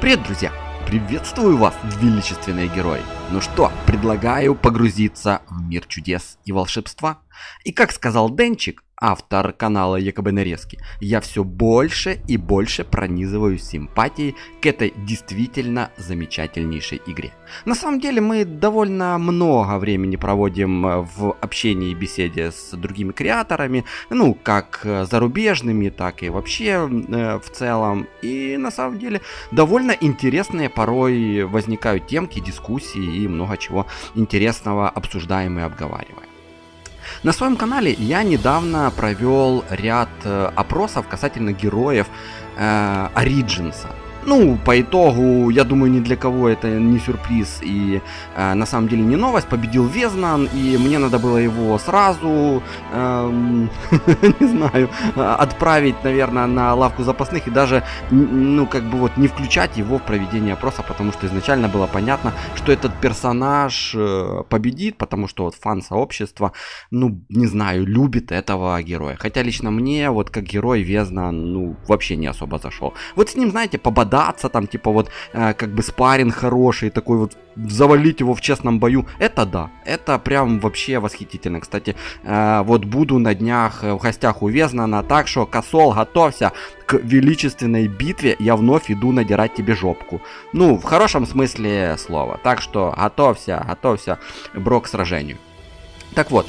Привет, друзья! Приветствую вас, величественные герои! Ну что, предлагаю погрузиться в мир чудес и волшебства. И как сказал Денчик, автор канала ЕКБ Нарезки, я все больше и больше пронизываюсь симпатией к этой действительно замечательнейшей игре. На самом деле мы довольно много времени проводим в общении и беседе с другими креаторами, ну как зарубежными, так и вообще в целом. И на самом деле довольно интересные порой возникают темки, дискуссии и много чего интересного обсуждаем и обговариваем. На своем канале я недавно провел ряд опросов касательно героев Origins. Ну, по итогу, я думаю, ни для кого это не сюрприз и на самом деле не новость. Победил Везнан, и мне надо было его сразу, не знаю, отправить, наверное, на лавку запасных и даже, ну, как бы вот не включать его в проведение опроса, потому что изначально было понятно, что этот персонаж победит, потому что вот фан-сообщество, ну, не знаю, любит этого героя. Хотя лично мне, вот как герой Везнан, ну, вообще не особо зашел. Вот с ним, знаете, пободаться там, типа вот, как бы спарринг хороший, такой вот, завалить его в честном бою, это да, это прям вообще восхитительно. Кстати, вот буду на днях в гостях у Везнана, так что, Косол, готовься к величественной битве, я вновь иду надирать тебе жопку. Ну, в хорошем смысле слова, так что готовься, бро, к сражению. Так вот,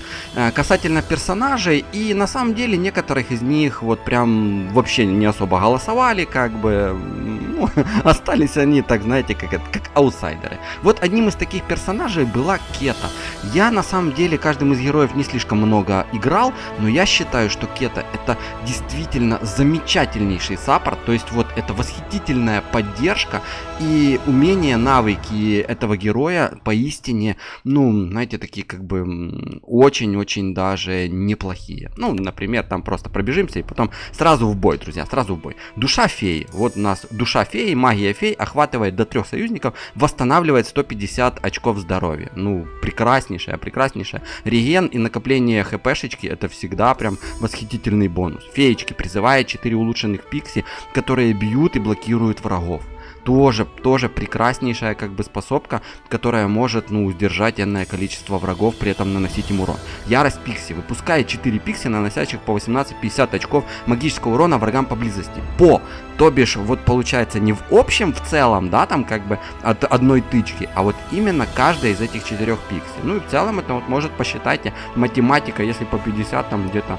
касательно персонажей, и на самом деле некоторых из них вот прям вообще не особо голосовали, как бы, ну, остались они, так знаете, как аутсайдеры. Вот одним из таких персонажей была Кета. Я на самом деле каждым из героев не слишком много играл, но я считаю, что Кета это действительно замечательнейший саппорт, то есть вот это восхитительная поддержка и умения, навыки этого героя поистине, ну, знаете, такие как бы очень-очень даже неплохие. Ну, например, там просто пробежимся и потом сразу в бой, друзья, сразу в бой. Душа феи. Вот у нас душа феи, магия фей охватывает до 3 союзников, восстанавливает 150 очков здоровья. Ну, прекраснейшая. Реген и накопление хпшечки это всегда прям восхитительный бонус. Феечки призывает 4 улучшенных пикси, которые бьют и блокируют врагов. Тоже прекраснейшая как бы способка, которая может, ну, сдержать энное количество врагов, при этом наносить им урон. Ярость пикси. Выпускает 4 пикси, наносящих по 18-50 очков магического урона врагам поблизости. То бишь, вот получается не в общем, в целом, да, там как бы от одной тычки, а вот именно каждая из этих 4 пикси. Ну и в целом это вот может, посчитайте, математика, если по 50 там где-то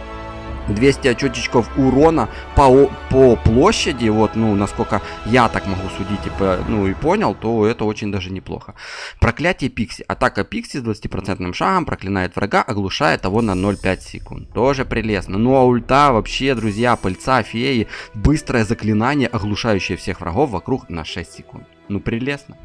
200 очечков урона по площади, вот, ну, насколько я так могу судить, типа, ну, и понял, то это очень даже неплохо. Проклятие пикси. Атака пикси с 20% шагом проклинает врага, оглушая того на 0,5 секунд. Тоже прелестно. Ну, а ульта вообще, друзья, пыльца феи, быстрое заклинание, оглушающее всех врагов вокруг на 6 секунд. Ну, прелестно.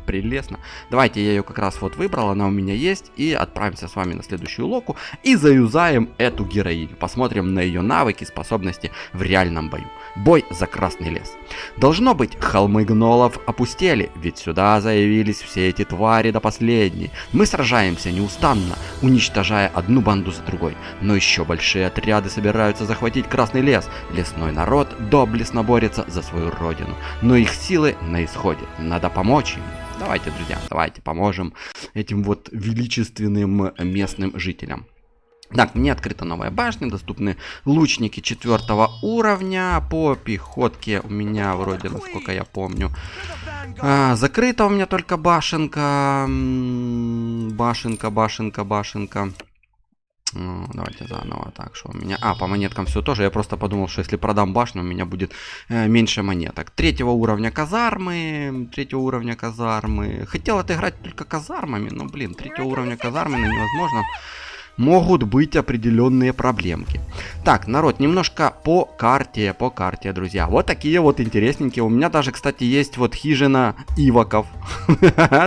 Давайте, я ее как раз вот выбрал, она у меня есть. И отправимся с вами на следующую локу. И заюзаем эту героиню. Посмотрим на ее навыки, способности в реальном бою. Бой за Красный лес. Должно быть, холмы гнолов опустели, ведь сюда заявились все эти твари до последней. Мы сражаемся неустанно, уничтожая одну банду за другой. Но еще большие отряды собираются захватить Красный лес. Лесной народ доблестно борется за свою родину. Но их силы на исходе. Надо помочь им. Давайте, друзья, давайте поможем этим вот величественным местным жителям. Так, мне открыта новая башня, доступны лучники 4 уровня, по пехотке у меня вроде, насколько я помню, закрыта у меня только башенка, башенка. Давайте заново, так, что у меня... по монеткам все тоже, я просто подумал, что если продам башню, у меня будет меньше монеток. 3 уровня казармы, хотел отыграть только казармами, но, блин, 3 уровня казармы невозможно. Могут быть определенные проблемки. Так, народ, немножко по карте, друзья. Вот такие вот интересненькие. У меня даже, кстати, есть вот хижина иваков.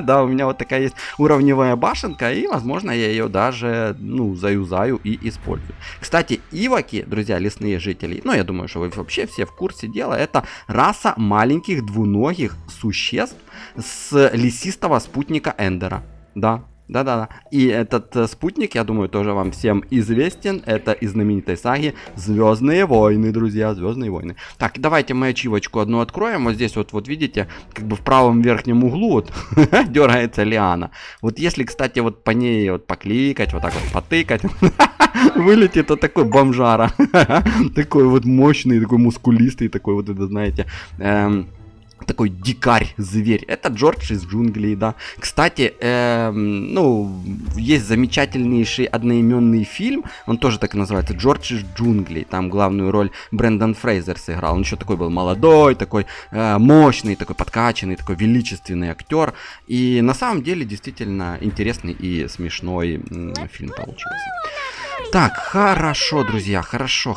Да, у меня вот такая есть уровневая башенка. И, возможно, я ее даже, ну, заюзаю и использую. Кстати, иваки, друзья, лесные жители, ну, я думаю, что вы вообще все в курсе дела. Это раса маленьких двуногих существ с лесистого спутника Эндера. Да. Да-да-да. И этот спутник, я думаю, тоже вам всем известен. Это из знаменитой саги «Звездные войны», друзья, «Звездные войны». Так, давайте мы ачивочку одну откроем. Вот здесь вот видите, как бы в правом верхнем углу вот дергается лиана. Вот если, кстати, вот по ней вот покликать, вот так вот потыкать, вылетит вот такой бомжара. Такой вот мощный, такой мускулистый, такой вот, это, знаете, такой дикарь-зверь. Это Джордж из джунглей, да. Кстати, есть замечательнейший одноименный фильм, он тоже так и называется, Джордж из джунглей. Там главную роль Брендан Фрейзер сыграл. Он еще такой был молодой, такой мощный, такой подкачанный, такой величественный актер. И на самом деле действительно интересный и смешной фильм получился. Так, хорошо, друзья, хорошо.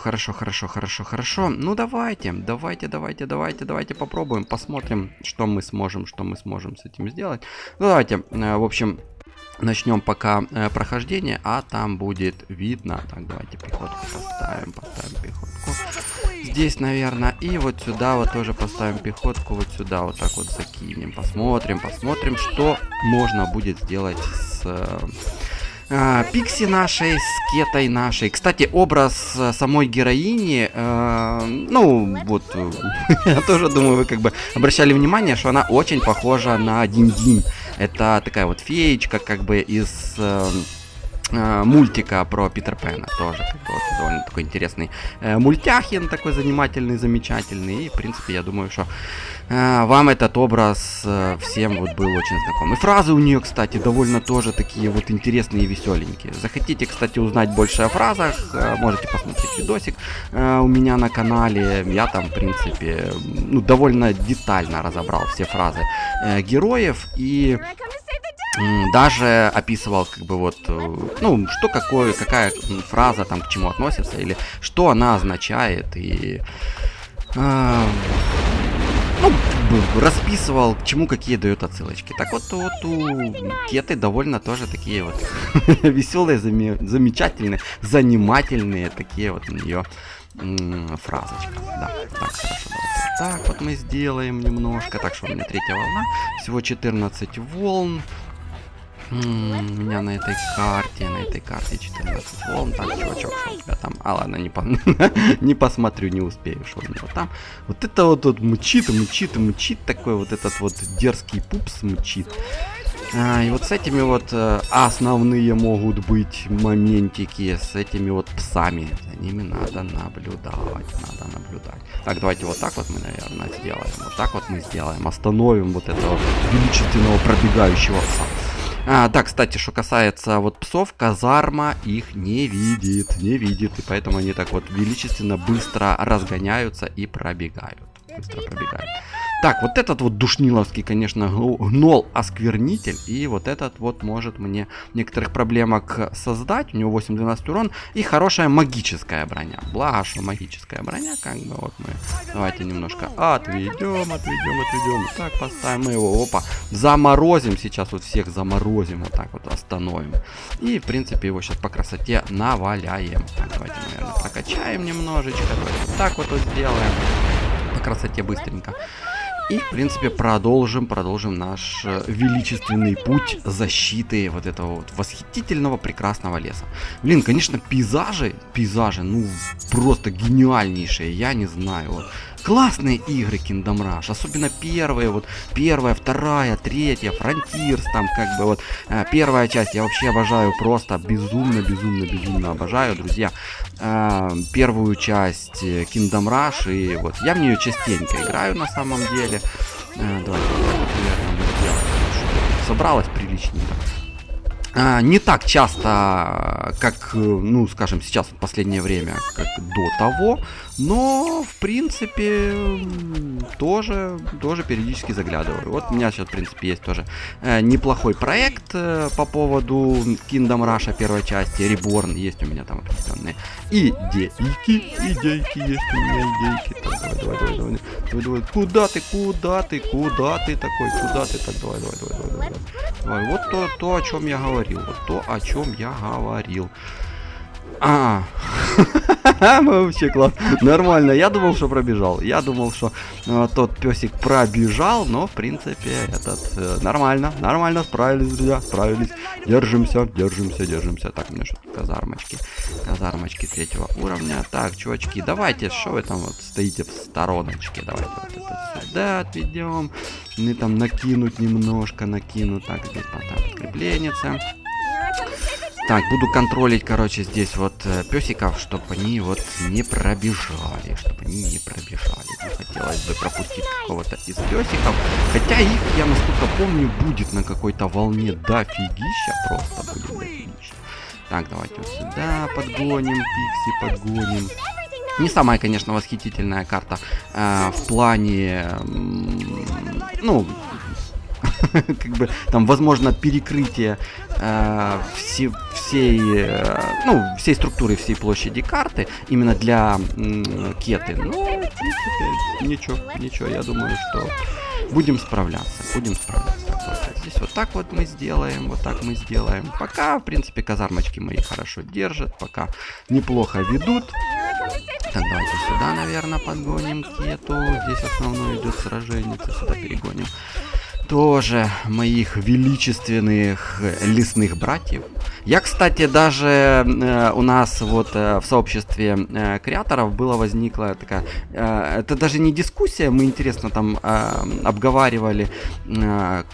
Ну давайте попробуем, посмотрим, что мы сможем с этим сделать. Ну давайте, в общем, начнем пока прохождение, а там будет видно. Так, давайте пехотку поставим пехотку. Здесь, наверное, и вот сюда вот тоже поставим пехотку, вот сюда вот так вот закинем. Посмотрим, что можно будет сделать с... Пикси нашей, с Кетой нашей. Кстати, образ самой героини, я тоже думаю, вы как бы обращали внимание, что она очень похожа на Динь-Динь. Это такая вот феечка, как бы из мультика про Питер Пэна. Тоже как бы, вот, довольно такой интересный мультяхин, такой занимательный, замечательный. И, в принципе, я думаю, что вам этот образ всем вот был очень знаком. И фразы у нее, кстати, довольно тоже такие вот интересные и веселенькие. Захотите, кстати, узнать больше о фразах, можете посмотреть видосик у меня на канале. Я там, в принципе, довольно детально разобрал все фразы героев и даже описывал, как бы вот, что какая фраза там к чему относится, или что она означает, и расписывал, к чему какие дает отсылочки. Так вот у Кеты довольно тоже такие вот веселые, замечательные, занимательные такие вот у нее фразочка. Да, так, хорошо, давайте. Так, вот мы сделаем немножко. Так, что у меня третья волна. Всего 14 волн. У меня на этой карте 14 волн. Так, чувачок, что у тебя там? А, ладно, не посмотрю, не успею, что у него там. Вот это вот мучит такой вот этот вот дерзкий пупс мучит. И вот с этими вот основные могут быть моментики, с этими вот псами. За ними надо наблюдать. Так, давайте вот так вот мы, наверное, сделаем. Вот так вот мы сделаем. Остановим вот этого величественного пробегающего пса. Да, кстати, что касается вот псов, казарма их не видит, и поэтому они так вот величественно быстро разгоняются и пробегают. Так, вот этот вот душниловский, конечно, гнол-осквернитель, и вот этот вот может мне некоторых проблемок создать. У него 8-12 урон и хорошая магическая броня. Благо, что магическая броня, как бы вот мы, давайте немножко отведем. Так, поставим мы его, опа, заморозим сейчас, вот всех заморозим, вот так вот остановим. И, в принципе, его сейчас по красоте наваляем. Так, давайте, наверное, прокачаем немножечко, давайте вот так вот сделаем. По красоте быстренько. И, в принципе, продолжим наш величественный путь защиты вот этого вот восхитительного, прекрасного леса. Блин, конечно, пейзажи, просто гениальнейшие, я не знаю. Вот. Классные игры Kingdom Rush, особенно первая, вторая, третья, Frontiers, там как бы вот первая часть я вообще обожаю, просто безумно обожаю, друзья. Первую часть Kingdom Rush, и вот я в нее частенько играю на самом деле. Давайте вот, наверное, мы сделаем, чтобы собралось приличненько. Не так часто, как, скажем, сейчас в последнее время, как до того, но, в принципе, тоже периодически заглядываю. Вот у меня сейчас, в принципе, есть тоже неплохой проект по поводу Kingdom Rush первой части, Reborn, есть у меня там определенные идейки есть у меня идейки. Так, давай. Куда ты такой, так, давай. Вот то, о чем я говорил. Вообще класс. Нормально. Я думал, что пробежал. Я думал, что тот песик пробежал, но в принципе этот нормально. Нормально справились, друзья. Справились. Держимся, держимся, держимся. Так, у меня что-то казармочки. Казармочки 3-го уровня. Так, чувачки, давайте, что вы там вот стоите в стороночке? Давайте вот это сюда отведем. Мне там накинуть немножко, накинуть. Так, здесь потом подкрепленица. Так, буду контролить, короче, здесь вот песиков, чтобы они вот не пробежали. Чтобы они не пробежали. Не хотелось бы пропустить какого-то из песиков. Хотя их, я насколько помню, будет на какой-то волне дофигища. Просто будет дофигища. Так, давайте вот сюда подгоним, Пикси подгоним. Не самая, конечно, восхитительная карта в плане, ну, как бы там, возможно, перекрытие всей структуры, всей площади карты именно для кеты. Ну, в принципе, ничего, я думаю, что будем справляться. Так, здесь вот так вот мы сделаем, вот так мы сделаем. Пока, в принципе, казармочки мои хорошо держат, пока неплохо ведут. Так, давайте сюда, наверное, подгоним кету. Здесь основное идет сражение, сюда перегоним. Тоже моих величественных лесных братьев. Я, кстати, даже у нас вот в сообществе креаторов возникла такая, это даже не дискуссия, мы интересно там обговаривали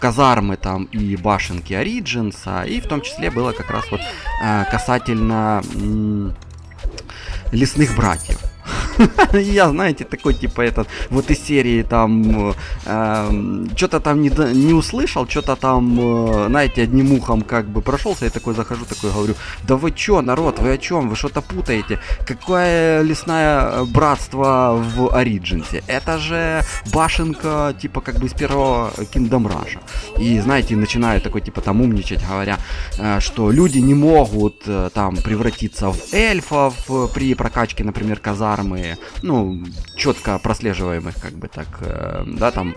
казармы там и башенки Ориджинса, и в том числе было как раз вот касательно лесных братьев. Я, знаете, такой, типа, этот, вот из серии, там, что-то там не услышал, что-то там, знаете, одним ухом как бы прошелся, я такой захожу, такой говорю, да вы чё, народ, вы о чем, вы что-то путаете, какое лесное братство в Ориджинсе, это же башенка, типа, как бы из первого Kingdom Rush, и, знаете, начинаю такой, типа, там умничать, говоря, что люди не могут там превратиться в эльфов при прокачке, например, казармы, ну, четко прослеживаемых, как бы так, да, там,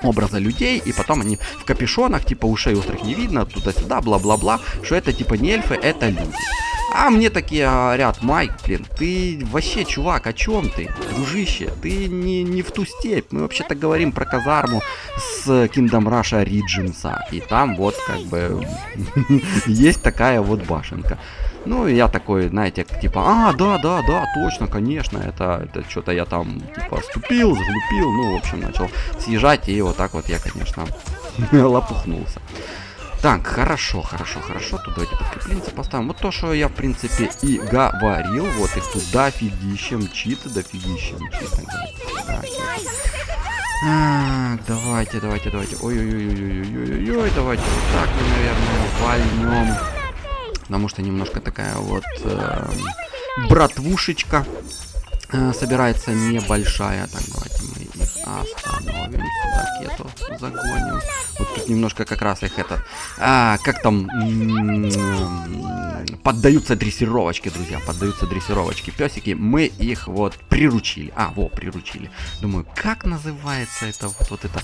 образа людей, и потом они в капюшонах, типа, ушей острых не видно, туда-сюда, бла-бла-бла, что это, типа, не эльфы, это люди. А мне такие говорят, Майк, блин, ты вообще, чувак, о чем ты, дружище, ты не в ту степь, мы вообще-то говорим про казарму с Kingdom Rush Origins, и там вот, как бы, есть такая вот башенка. Ну, я такой, знаете, типа, да, точно, конечно, это что-то я там, типа, сглупил, ну, в общем, начал съезжать, и вот так вот я, конечно, лопухнулся. Так, хорошо, тут давайте подкрепленцы поставим. Вот то, что я, в принципе, и говорил, вот их тут дофигищем чит. Так, давайте, ой-ой-ой, давайте вот так мы, наверное, вольнем. Потому что немножко такая вот братвушечка собирается небольшая. Так, давайте мы их остановим. Сюда кету загоним. Вот тут немножко как раз их это... как там... поддаются дрессировочке, друзья. Поддаются дрессировочке. Песики, мы их вот приручили. Приручили. Думаю, как называется это вот это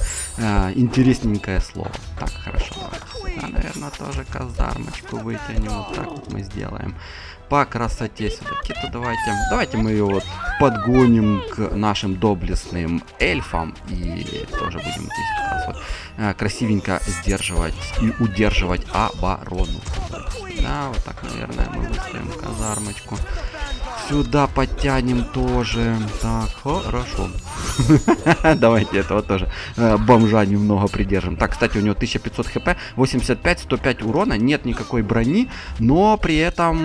интересненькое слово. Так, хорошо. Сюда, наверное, тоже казармочку вытянем. Вот так вот мы сделаем. По красоте сюда. Кету давайте мы ее вот подгоним к нашим доблестным эльфам. И тоже будем здесь как раз вот красивенько сдерживать и удерживать оборону. Да, вот так, наверное, мы выставим казармочку. Сюда подтянем тоже. Так, хорошо. Давайте этого тоже бомжа немного придержим. Так, кстати, у него 1500 хп, 85, 105 урона, нет никакой брони, но при этом,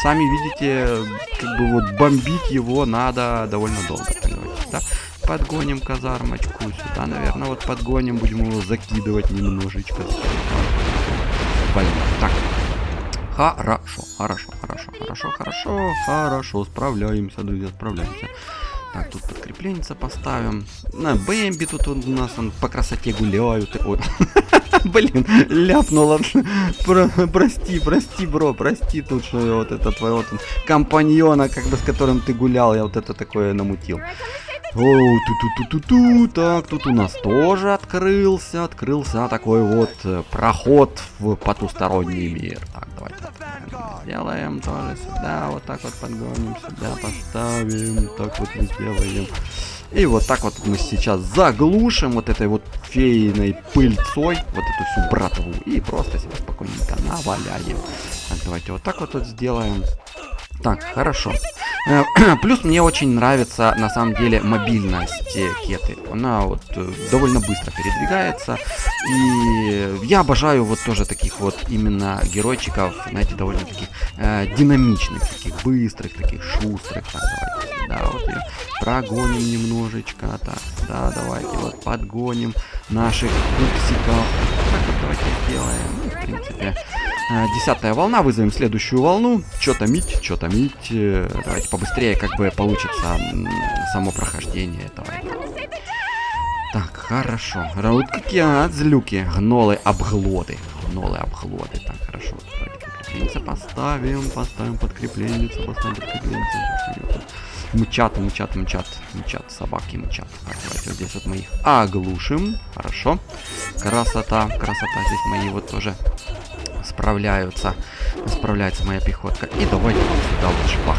сами видите, как бы вот бомбить его надо довольно долго. Так, давайте сюда подгоним казармочку, сюда, наверное, вот подгоним, будем его закидывать немножечко. Так. Хорошо, справляемся, друзья, справляемся. Так, тут подкрепленница поставим. На Бэмби тут у нас он по красоте гуляют. Ой. Блин, ляпнула. Прости, бро, прости тут, что я вот это твоего вот, компаньона, как бы с которым ты гулял, я вот это такое намутил. Оу, так, тут у нас тоже открылся такой вот проход в потусторонний мир. Так, давайте сделаем тоже сюда, вот так вот подгоним, сюда поставим, так вот мы сделаем. И вот так вот мы сейчас заглушим вот этой вот фейной пыльцой вот эту всю братву и просто себе спокойненько наваляем. Так, давайте вот так вот сделаем. Так, хорошо. Плюс мне очень нравится на самом деле мобильность Кеты. Она вот довольно быстро передвигается. И я обожаю вот тоже таких вот именно геройчиков, знаете, довольно таких динамичных, таких быстрых, таких шустрых. Так, давайте сюда вот ее прогоним немножечко. Так, сюда давайте вот подгоним наших пупсиков. Так вот давайте сделаем. Ну, в принципе... 10-я волна, вызовем следующую волну. Чё томить, чё томить. Давайте побыстрее, как бы получится само прохождение этого. Так, хорошо. Вот какие отзлюки. Гнолы-обглоды. Гнолы-обглоды. Так, хорошо. Давайте подкрепленница поставим. Поставим подкрепленницу. Поставим подкрепленницу. Мчат, собаки мчат. Так, давайте вот здесь вот мы их оглушим. Хорошо. Красота. Здесь мои вот тоже... Справляется моя пехотка. И давайте вот сюда вот шпах.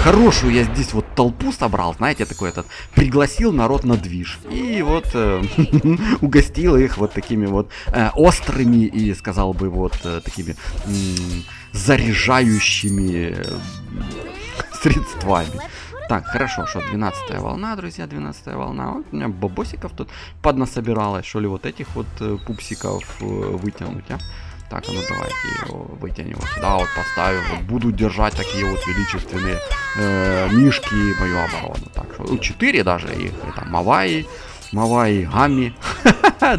Хорошую я здесь вот толпу собрал, знаете, такой этот, пригласил народ на движ. И вот угостил их вот такими вот острыми и, сказал бы, вот такими заряжающими средствами. Так, хорошо, что 12-я волна, друзья, 12-я волна. Вот у меня бабосиков тут поднасобиралось, что ли, вот этих вот пупсиков вытянуть, а? Так, а ну давайте его вытянем вот сюда, вот поставим. Вот буду держать такие вот величественные мишки мою оборону. Так, что 4 даже их. Там Маваи, Гамми,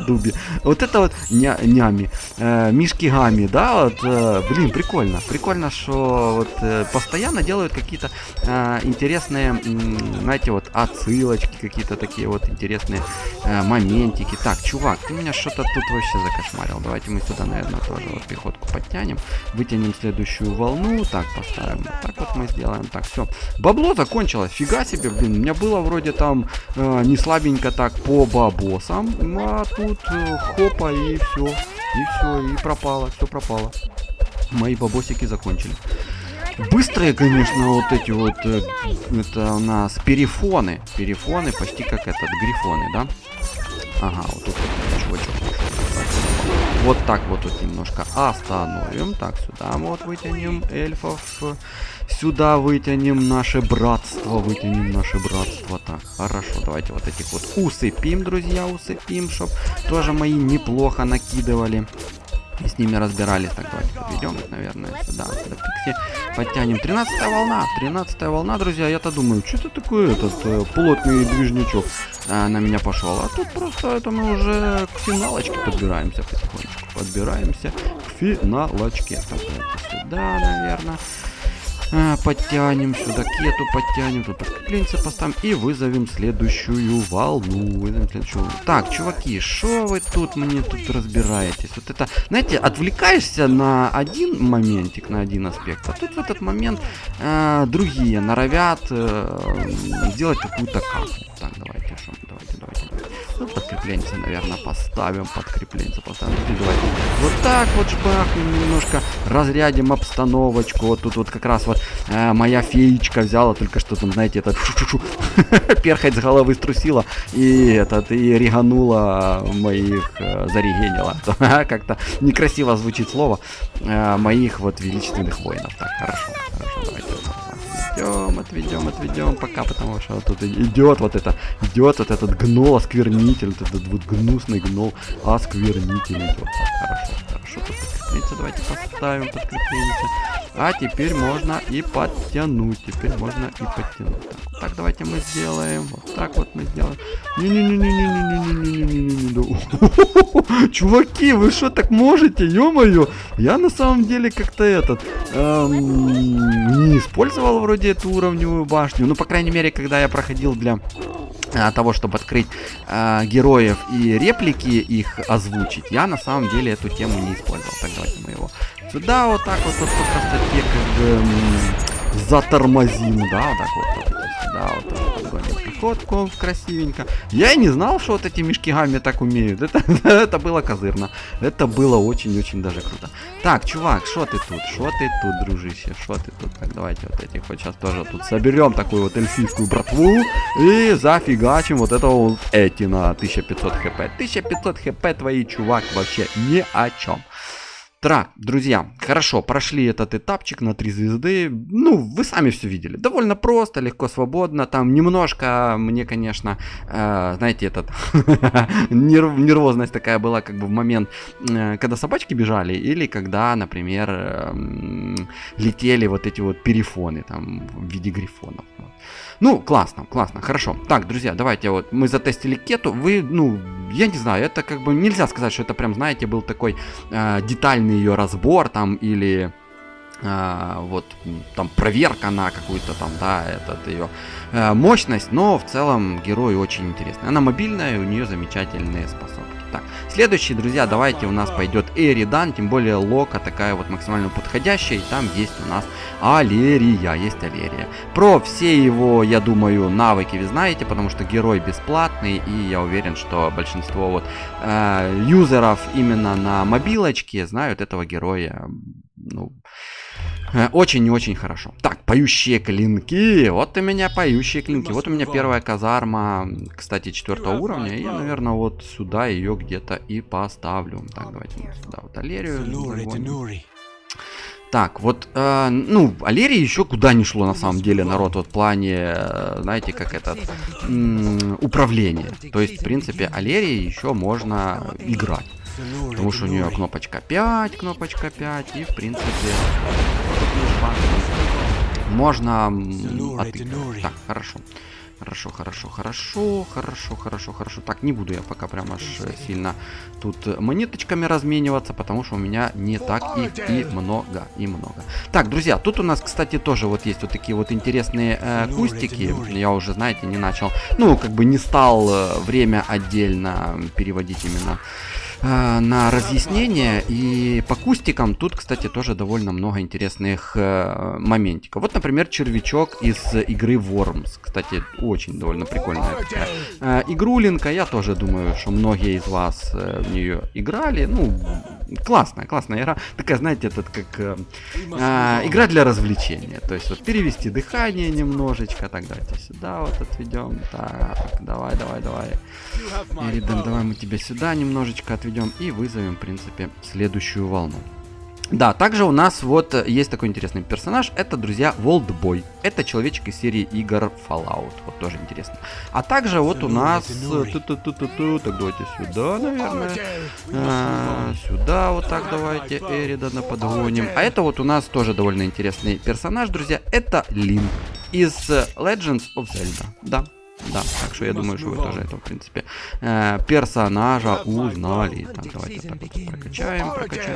Дуби. Вот это вот нями. Мишки Гамми, да, вот, блин, прикольно. Прикольно, что вот постоянно делают какие-то интересные, знаете, вот отсылочки, какие-то такие вот интересные моментики. Так, чувак, ты меня что-то тут вообще закошмарил. Давайте мы сюда, наверное, тоже вот пехотку подтянем. Вытянем следующую волну. Так, поставим. Вот так вот мы сделаем. Так, все. Бабло закончилось. Фига себе, блин. У меня было вроде там не слабенько так по бабосам, а тут хопа и все, и пропало, все пропало. Мои бабосики закончили. Быстрые, конечно, вот эти вот, это у нас перифоны, почти как этот, грифоны, да? Ага, вот тут вот чувачок пошел. Вот так вот тут немножко остановим. Так, сюда мы вот вытянем эльфов. Сюда вытянем наше братство. Так, хорошо, давайте вот этих вот усыпим, друзья, чтоб тоже мои неплохо накидывали. И с ними разбирались. Так, давайте подведем их, наверное, сюда пикси. Подтянем. 13-я волна, друзья. Я-то думаю, что это такое, этот плотный движничок на меня пошел. А тут просто это мы уже к финалочке подбираемся потихонечку. К финалочке. Так, давайте сюда, наверное. Подтянем сюда кету, подтянем, тут подкрепленцы поставим и вызовем следующую волну. Так, чуваки, что вы тут мне тут разбираетесь? Вот это, знаете, отвлекаешься на один моментик, на один аспект, а тут в этот момент другие норовят сделать какую-то каку. Так, давайте. Ну, подкрепленцы, наверное, поставим. Давайте вот так вот шпахнем, немножко разрядим обстановочку. Вот тут вот как раз вот моя феечка взяла только что там, знаете, этот перхоть с головы струсила и риганула моих, зарегенила. Как-то некрасиво звучит слово, моих вот величественных воинов. Так, хорошо, давайте. Отведем пока, потому что тут идет вот этот гнол осквернитель, вот этот вот гнусный гнол осквернитель идет. Так, хорошо, тут подкрепленница, давайте поставим подкрепленница. А теперь можно и подтянуть, Так, давайте мы сделаем, вот так вот мы сделаем. Чуваки, вы что так можете, ё-моё? Я на самом деле как-то не использовал вроде эту уровневую башню. Ну, по крайней мере, когда я проходил для того, чтобы открыть героев и реплики их озвучить, я на самом деле эту тему не использовал. Так, давайте мы его сюда вот так вот по красоте как бы затормозим, да, вот так вот сюда вот так подгоним. вот красивенько. Я и не знал, что вот эти мишкигами так умеют. Это было козырно. Это было очень-очень даже круто. Так, чувак, что ты тут? Что ты тут, дружище? Что ты тут? Так, давайте вот этих вот сейчас тоже тут соберем такую вот эльфийскую братву и зафигачим вот этого вот Этина 1500 хп. 1500 хп твои, чувак, вообще ни о чем. Так, друзья, хорошо, прошли этот этапчик на 3 звезды. Ну, вы сами все видели. Довольно просто, легко, свободно. Там немножко мне, конечно, знаете, этот нервозность такая была, как бы в момент, когда собачки бежали, или когда, например, летели вот эти вот перифоны там в виде грифонов. Ну, классно, классно, хорошо. Так, друзья, давайте вот мы затестили кету. Вы, ну, я не знаю, это как бы нельзя сказать, что это прям, знаете, был такой детальный ее разбор там или вот там проверка на какую-то там, да, ее мощность, но в целом герой очень интересный. Она мобильная, и у нее замечательные способности. Так, следующий, друзья, давайте у нас пойдет Эридан, тем более Лока такая вот максимально подходящая, и там есть у нас Алерия, есть Алерия. Про все его, я думаю, навыки вы знаете, потому что герой бесплатный, и я уверен, что большинство вот юзеров именно на мобилочке знают этого героя, ну, очень и очень хорошо. Так, поющие клинки. Вот у меня поющие клинки. Вот у меня первая казарма, кстати, 4 уровня. И я, наверное, вот сюда ее где-то и поставлю. Так, давайте мы сюда вот Алерию. Так, вот, ну, Алерии еще куда не шло на самом деле, народ, вот в плане, знаете, как это, управления. То есть, в принципе, Алерии еще можно играть. Потому что у нее кнопочка 5, и в принципе можно отыграть. Так, хорошо. Хорошо. Так, не буду я пока прям аж сильно тут монеточками размениваться, потому что у меня не так их и много. Так, друзья, тут у нас, кстати, тоже вот есть вот такие вот интересные кустики. Я уже, знаете, не начал, ну, как бы не стал время отдельно переводить именно на разъяснение, и по кустикам тут, кстати, тоже довольно много интересных моментиков. Вот, например, червячок из игры Worms. Кстати, очень довольно прикольная игрулинка. Я тоже думаю, что многие из вас в нее играли. Ну, классная игра. Такая, знаете, это как игра для развлечения. То есть вот перевести дыхание немножечко. Так, давайте сюда вот отведем. Так, давай. Эридан, давай мы тебя сюда немножечко отведем и вызовем, в принципе, следующую волну. Да, также у нас вот есть такой интересный персонаж. Это, друзья, Волдбой. Это человечек из серии игр Fallout. Вот тоже интересно. А также вот у нас... Так, давайте сюда, наверное. Сюда вот так давайте Эридана подгоним. А это вот у нас тоже довольно интересный персонаж, друзья. Это Линк из Legends of Zelda. Да, так что я думаю, что вы тоже это, в принципе, персонажа узнали. Так, давайте так вот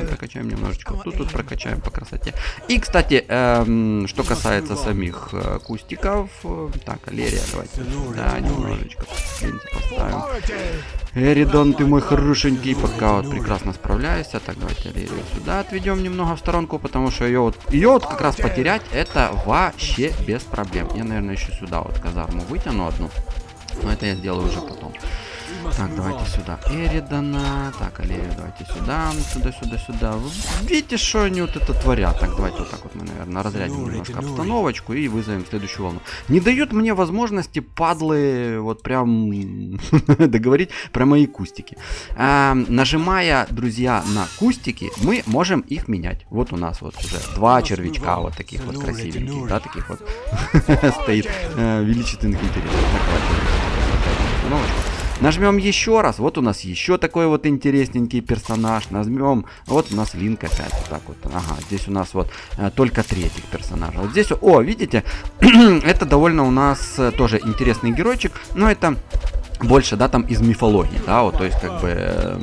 прокачаем немножечко. Тут прокачаем по красоте. И, кстати, что касается самих кустиков. Так, Алерия, давайте сюда немножечко поставим. Эридан, ты мой хорошенький, пока вот прекрасно справляешься. Так, давайте Алерию сюда отведем немного в сторонку, потому что ее вот как раз потерять это вообще без проблем. Я, наверное, еще сюда вот казарму вытяну одну. Но это я сделаю уже потом. Так, давайте сюда Эридана. Так, Алерию давайте сюда. Видите, что они вот это творят? Так, давайте вот так вот мы, наверное, разрядим немножко обстановочку и вызовем следующую волну. Не дают мне возможности, падлы, вот прям договорить про мои кустики. Нажимая, друзья, на кустики, мы можем их менять. Вот у нас вот уже 2 червячка вот таких вот красивеньких, да, таких вот стоит величественных интересов. Нажмем еще раз, вот у нас еще такой вот интересненький персонаж. Нажмем, вот у нас Линк опять вот так вот. Ага, здесь у нас вот только 3 персонажа. Вот здесь, о, видите, это довольно у нас тоже интересный геройчик, но это больше, да, там из мифологии, да, вот, то есть, как бы,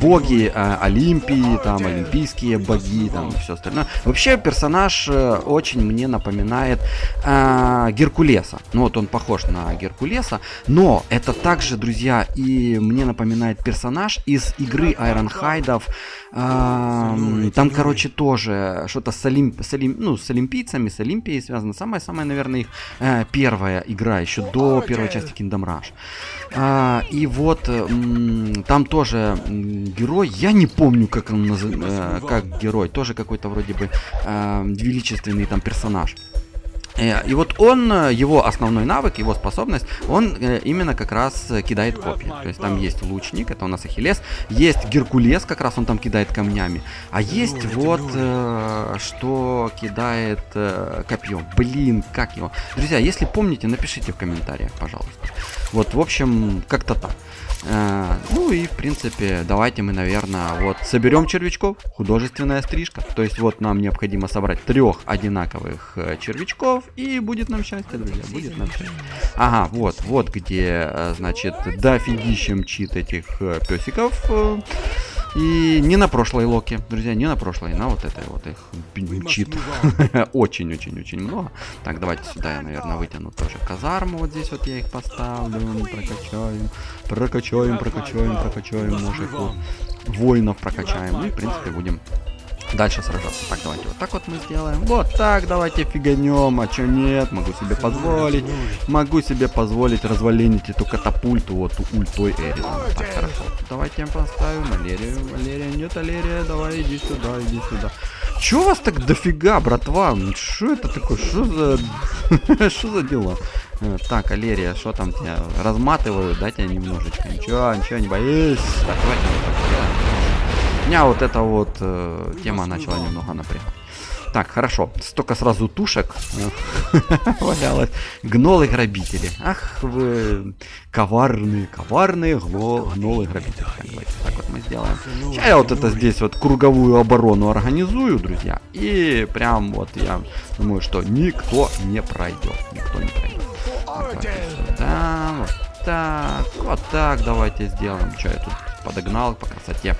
боги Олимпии, там, олимпийские боги, там, и все остальное. Вообще, персонаж очень мне напоминает Геркулеса. Ну, вот он похож на Геркулеса, но это также, друзья, и мне напоминает персонаж из игры Айронхайдов. Там, короче, тоже что-то с олимпийцами, с Олимпией связано. Самая, наверное, их первая игра, еще до первой части Kingdom Rush. И вот там тоже герой, я не помню, как он называется, как герой, тоже какой-то вроде бы величественный там персонаж. И вот он, его основной навык, его способность, он именно как раз кидает копья. То есть там есть лучник, это у нас Ахиллес, есть Геркулес, как раз он там кидает камнями, а есть вот, что кидает копьем. Блин, как его? Друзья, если помните, напишите в комментариях, пожалуйста. Вот, в общем, как-то так. Ну и, в принципе, давайте мы, наверное, вот соберем червячков. Художественная стрижка. То есть вот нам необходимо собрать 3 одинаковых червячков. И будет нам счастье, друзья, будет нам счастье. Ага, вот где, значит, дофигища мчит этих песиков. И не на прошлой локе, друзья, не на прошлой, на вот этой вот их мчит. Очень-очень-очень много. Так, давайте сюда я, наверное, вытяну тоже казарму. Вот здесь вот я их поставлю, прокачаем наших вот воинов прокачаем. Ну и, в принципе, будем дальше сражаться. Так, давайте вот так вот мы сделаем. Вот так давайте фиганем. А чё нет? Могу себе позволить развалить эту катапульту, вот ультой Эридана. Так, хорошо. Давайте поставим Алерию. Нет, Алерия, давай, иди сюда. Чё у вас так дофига, братва? Что это такое? Что за дела? Так, Алерия, что там тебя? Разматываю, да, тебя немножечко. Ничего, не боись. Так, давайте меня вот эта вот тема начала немного напрягать. Так, хорошо. Столько сразу тушек валялось. Гнолы-грабители. Ах вы коварные гнолы-грабители. Так, давайте так вот мы сделаем. Сейчас я вот это здесь вот круговую оборону организую, друзья. И прям вот я думаю, что никто не пройдет. Так, давайте сюда. Вот так давайте сделаем. Что я тут подогнал по красоте.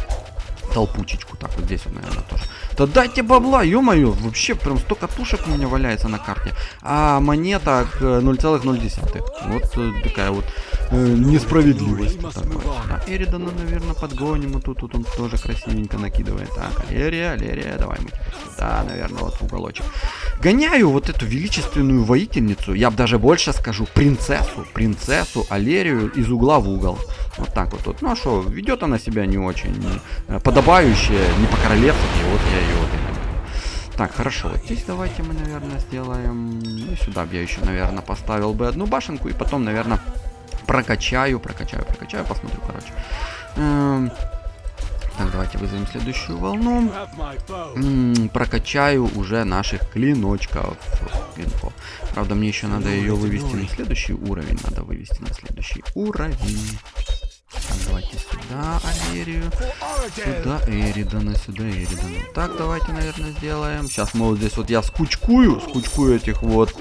Толпучечку, так, вот здесь вот, наверное, тоже. Да дайте бабла, ё-моё, вообще прям столько тушек у меня валяется на карте, а монета 0,0. Вот такая вот несправедливость. Так, Эридана, наверное, подгоним, вот тут он тоже красивенько накидывает. Так, Алерия, давай мы сюда, наверное, вот в уголочек. Гоняю вот эту величественную воительницу, я бы даже больше скажу, принцессу Алерию из угла в угол. Вот так вот. Ну а что, ведет она себя не очень подобающе, не по-королевски, вот я ее вот и. Так, хорошо, вот здесь давайте мы, наверное, сделаем. И сюда бы я еще, наверное, поставил бы одну башенку, и потом, наверное, прокачаю, посмотрю, короче. Так, давайте вызовем следующую волну. Прокачаю уже наших клиночков. Правда, мне еще надо ее вывести на следующий уровень. Так, давайте сюда Алерию. Сюда Эридана. Так, давайте, наверное, сделаем. Сейчас мы вот здесь вот я скучкую этих вот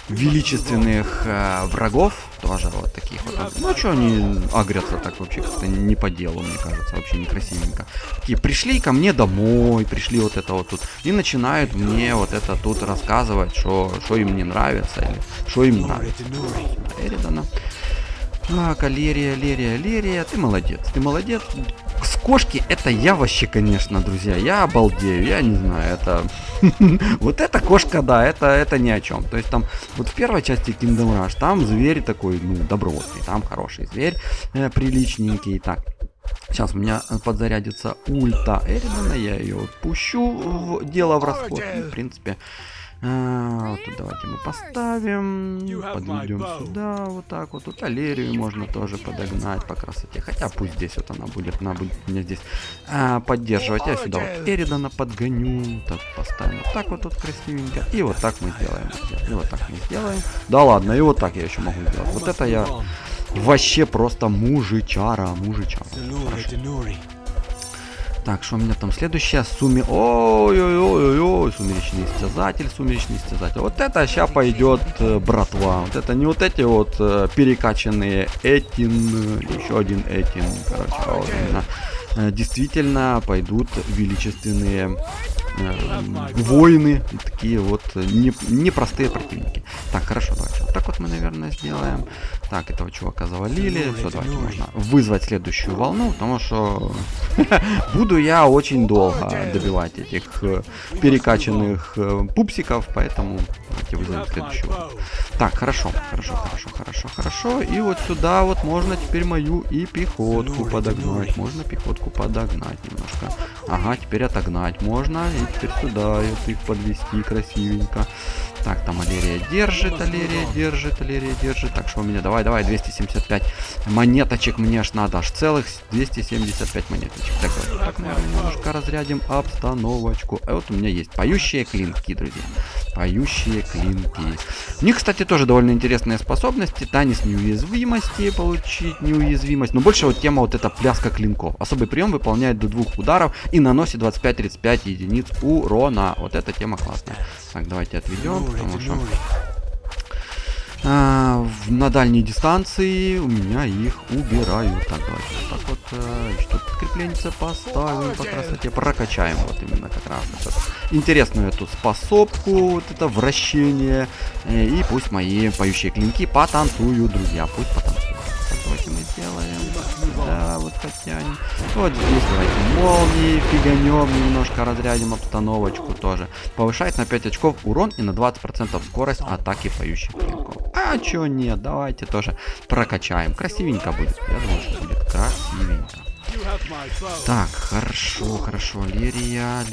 величественных врагов. Тоже вот таких вот. Ну, что они агрятся так вообще как-то не по делу, мне кажется, вообще некрасивенько. Такие пришли ко мне домой, пришли вот это вот тут. И начинают мне вот это тут рассказывать, что им не нравится или что им нравится. Эридана. Так, Алерия, ты молодец. С кошки это я вообще, конечно, друзья, я обалдею, я не знаю, это... Вот эта кошка, да, это ни о чем. То есть там, вот в первой части Kingdom Rush, там зверь такой, добротный, там хороший зверь, приличненький. Так, сейчас у меня подзарядится ульта Эридана, я ее пущу в дело в расход. В принципе... Вот тут давайте мы поставим, подведем сюда, вот так вот. Тут Алерию можно тоже подогнать по красоте. Хотя пусть здесь вот она будет меня здесь поддерживать. Я сюда вот Эридана подгоню, так поставим вот так вот тут красивенько. И вот так мы сделаем. Да ладно, и вот так я еще могу сделать. Вот это я вообще просто мужичара. Хорошо. Так, что у меня там следующее? Ой-ой-ой-ой-ой, сумеречный истязатель, сумеречный истязатель. Вот это сейчас пойдет братва. Вот это не вот эти вот перекачанные Этин, еще один Этин, короче, а вот именно действительно пойдут величественные воины, такие вот непростые противники. Так, хорошо, давайте вот так вот мы, наверное, сделаем. Так, этого чувака завалили. Все, давайте можно вызвать следующую волну, потому что буду я очень долго добивать этих перекачанных пупсиков, поэтому давайте вызовем следующую волну. Так, хорошо. И вот сюда вот можно теперь мою и пехотку подогнать. Можно пехотку подогнать немножко. Ага, теперь отогнать можно. И теперь сюда их подвести красивенько. Так, там Алерия держит. Так, что у меня? Давай, 275 монеточек мне аж надо. Аж целых 275 монеточек. Так, вот так, наверное, немножко разрядим обстановочку. А вот у меня есть поющие клинки, друзья. Поющие клинки. У них, кстати, тоже довольно интересные способности. Танец неуязвимости, получить неуязвимость. Но больше вот тема вот эта пляска клинков. Особый прием выполняет до 2 ударов и наносит 25-35 единиц урона. Вот эта тема классная. Так, давайте отведем, потому что на дальней дистанции у меня их убирают. Так, давайте вот так вот что подкрепление поставим по красоте. Прокачаем вот именно как раз этот интересную эту способку, вот это вращение. И пусть мои поющие клинки потанцуют, друзья. Пусть потанцуют. Так, давайте мы сделаем. Да, вот потянем. Вот здесь давайте молнии фиганем, немножко разрядим обстановочку тоже. Повышает на 5 очков урон и на 20% скорость атаки поющих клинков. А чё нет, давайте тоже прокачаем. Красивенько будет. Я думаю, что будет красивенько. Так, хорошо, Лерия.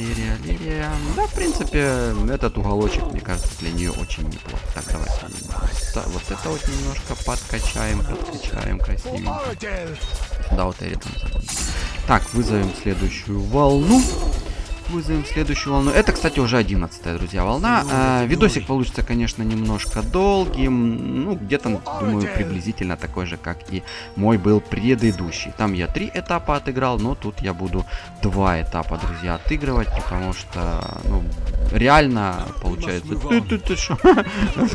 Да, в принципе, этот уголочек, мне кажется, для нее очень неплох. Так, давайте вот это вот немножко подкачаем красивенько. Да, вот Эридан забыл. Так, вызовем следующую волну. Это, кстати, уже 11-я, друзья, волна. Видосик получится, конечно, немножко долгим. Ну, где-то, думаю, приблизительно такой же, как и мой был предыдущий. Там я 3 этапа отыграл, но тут я буду 2 этапа, друзья, отыгрывать, потому что, ну, реально, получается... Ты шо?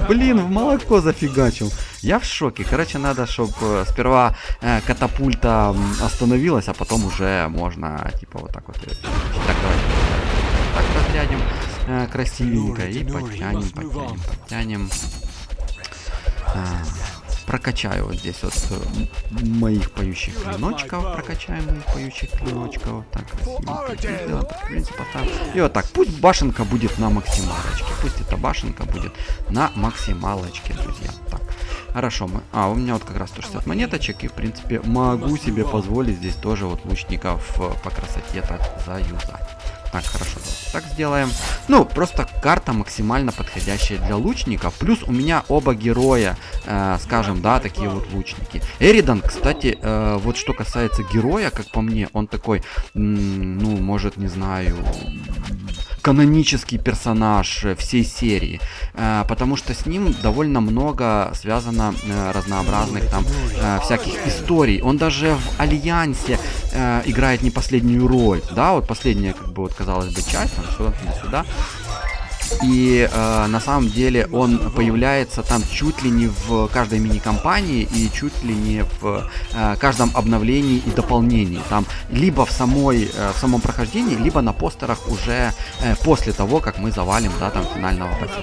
Блин, в молоко зафигачил. Я в шоке. Короче, надо, чтобы сперва катапульта остановилась, а потом уже можно, типа, вот так вот. Так, давайте. Так, разрядим красивенько и подтянем. Прокачаю вот здесь вот моих поющих клиночков. Так, красивенько сделаем, поставим. И вот так, пусть башенка будет на максималочке. Друзья. Так, хорошо. У меня вот как раз 160 монеточек. И, в принципе, могу себе позволить здесь тоже вот лучников по красоте так заюзать. Так, хорошо, так сделаем. Ну, просто карта максимально подходящая для лучников. Плюс у меня оба героя, скажем, да, такие вот лучники. Эридан, кстати, вот что касается героя, как по мне, он такой, ну, может, не знаю, канонический персонаж всей серии, потому что с ним довольно много связано разнообразных там всяких историй. Он даже в Альянсе играет не последнюю роль, да, вот последняя, как бы, вот, казалось бы, часть, там, сюда. И на самом деле он появляется там чуть ли не в каждой мини-компании и чуть ли не в каждом обновлении и дополнении. Там либо в самом прохождении, либо на постерах уже после того, как мы завалим, да, там финального босса.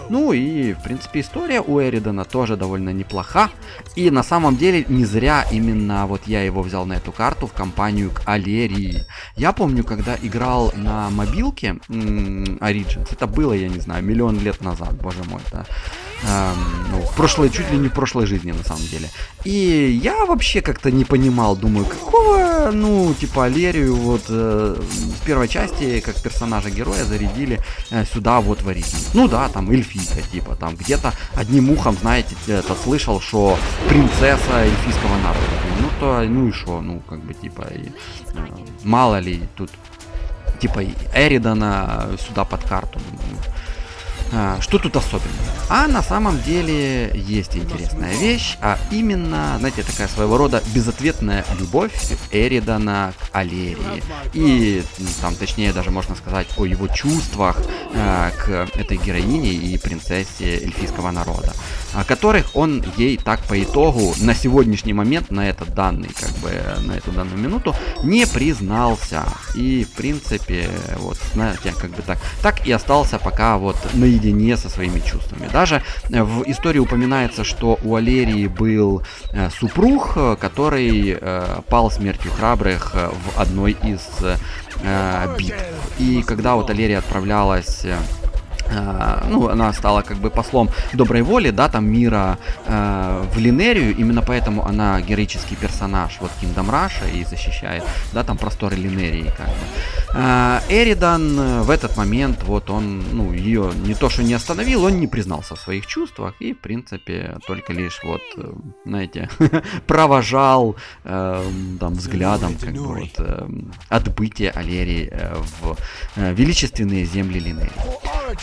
Ну и, в принципе, история у Эридана тоже довольно неплоха. И на самом деле не зря именно вот я его взял на эту карту в компанию к Алерии. Я помню, когда играл на мобилке Origins, это было, я не знаю, миллион лет назад, боже мой, да. Ну, чуть ли не в прошлой жизни, на самом деле. И я вообще как-то не понимал, думаю, какого, ну, типа, Алерию вот в первой части, как персонажа-героя, зарядили сюда вот в Origins. Ну да, там эльфийка, типа, там где-то одним ухом, знаете, это слышал, что принцесса эльфийского народа. Ну и шо, ну, как бы, типа, мало ли тут, типа, Эридана сюда под карту. Что тут особенного? А на самом деле есть интересная вещь, а именно, знаете, такая своего рода безответная любовь Эридана к Алерии. И там, точнее, даже можно сказать о его чувствах к этой героине и принцессе эльфийского народа, которых он ей так по итогу на сегодняшний момент, на этот данный, как бы, на эту данную минуту, не признался. И, в принципе, вот, знаете, как бы так и остался пока вот наедине со своими чувствами. Даже в истории упоминается, что у Алерии был супруг, который пал смертью храбрых в одной из битв. И когда вот Алерия отправлялась... ну, она стала как бы послом доброй воли, да, там мира в Линерию, именно поэтому она героический персонаж вот Kingdom Rush и защищает, да, там просторы Линерии, как бы. Эридан в этот момент, вот он, ну, ее не то что не остановил, он не признался в своих чувствах и, в принципе, только лишь вот, знаете, провожал там взглядом, как бы вот, отбытие Алерии в величественные земли Линерии.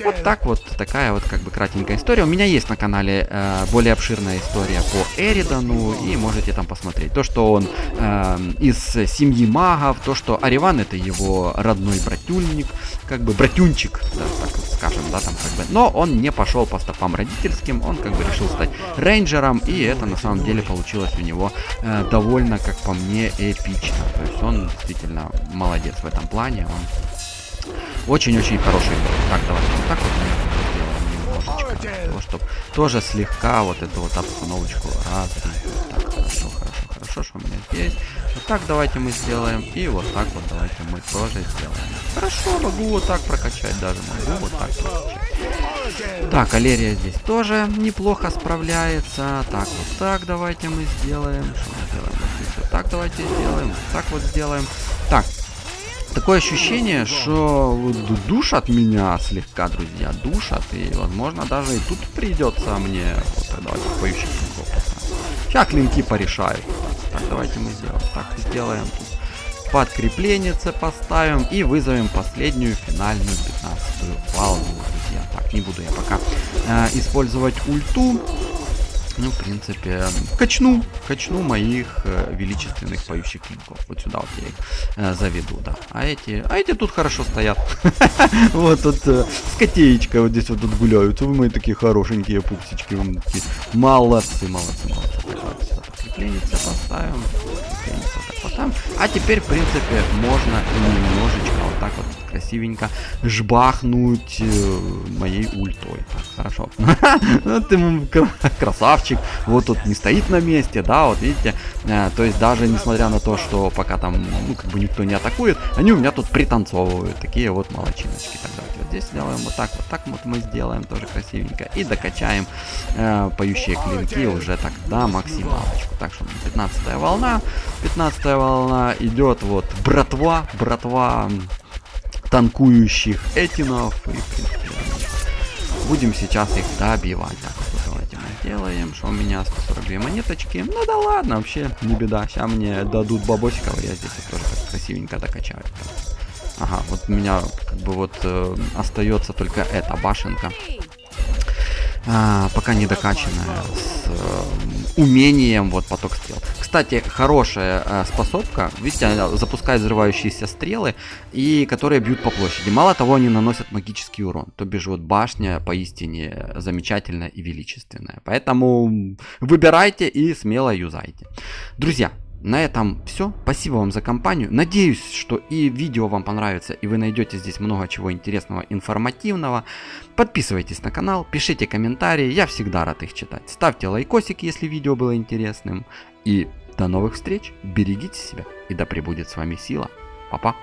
Вот так вот, такая вот как бы кратенькая история. У меня есть на канале более обширная история по Эридану, и можете там посмотреть. То, что он из семьи магов, то, что Ариван это его родной братюльник, как бы братюнчик, да, так вот скажем, да, там как бы. Но он не пошел по стопам родительским, он как бы решил стать рейнджером, и это на самом деле получилось у него довольно, как по мне, эпично. То есть он действительно молодец в этом плане, он очень-очень хороший игрок. Так, давайте вот так вот сделаем немножечко, для того, чтобы тоже слегка вот эту вот обстановочку развить. Так, хорошо, что у меня здесь. Вот так давайте мы сделаем, и вот так вот давайте мы тоже сделаем. Хорошо, могу вот так прокачать даже, могу вот так прокачать. Так, Алерия здесь тоже неплохо справляется. Так, вот так давайте мы сделаем. Что мы сделаем? Вот здесь вот так давайте сделаем, вот так вот сделаем. Так. Такое ощущение, что душат меня слегка, друзья, душат, и, возможно, даже и тут придется мне... Вот, так, давайте поющих клинков поставим. Сейчас клинки порешают. Так, давайте мы сделаем. Так, сделаем тут. Подкрепление поставим и вызовем последнюю финальную 15-ю волну, друзья. Так, не буду я пока использовать ульту. Ну, в принципе, качну моих величественных поющих клинков. Вот сюда вот я их заведу, да. А эти тут хорошо стоят. Вот тут скотеечка вот здесь вот тут гуляют. Вы мои такие хорошенькие пупсички. Молодцы. Подкрепление поставим. А теперь, в принципе, можно немножечко вот так вот красивенько жбахнуть моей ультой. Так, хорошо. Ты красавчик. Вот тут не стоит на месте, да, вот видите. То есть даже несмотря на то, что пока там, ну, как бы никто не атакует, они у меня тут пританцовывают. Такие вот молодчиночки. Так, давайте вот здесь сделаем вот так вот мы сделаем тоже красивенько. И докачаем поющие клинки уже так до максималочку. Так что 15-я волна. 15-я волна идет вот братва танкующих этинов. И, в принципе, будем сейчас их добивать. Так, вот давайте мы сделаем. Что у меня 142 монеточки. Ну да ладно, вообще не беда. Сейчас мне дадут бабосиков, я здесь вот тоже так красивенько докачаю. Ага, вот у меня как бы вот остается только эта башенка. Пока не докачанная, с умением вот поток стрел. Кстати, хорошая способка, видите, она запускает взрывающиеся стрелы, и которые бьют по площади. Мало того, они наносят магический урон. То бишь вот башня поистине замечательная и величественная. Поэтому выбирайте и смело юзайте. Друзья, на этом все. Спасибо вам за компанию. Надеюсь, что и видео вам понравится, и вы найдете здесь много чего интересного, информативного. Подписывайтесь на канал, пишите комментарии, я всегда рад их читать. Ставьте лайкосик, если видео было интересным. И до новых встреч, берегите себя, и да пребудет с вами сила. Па-па.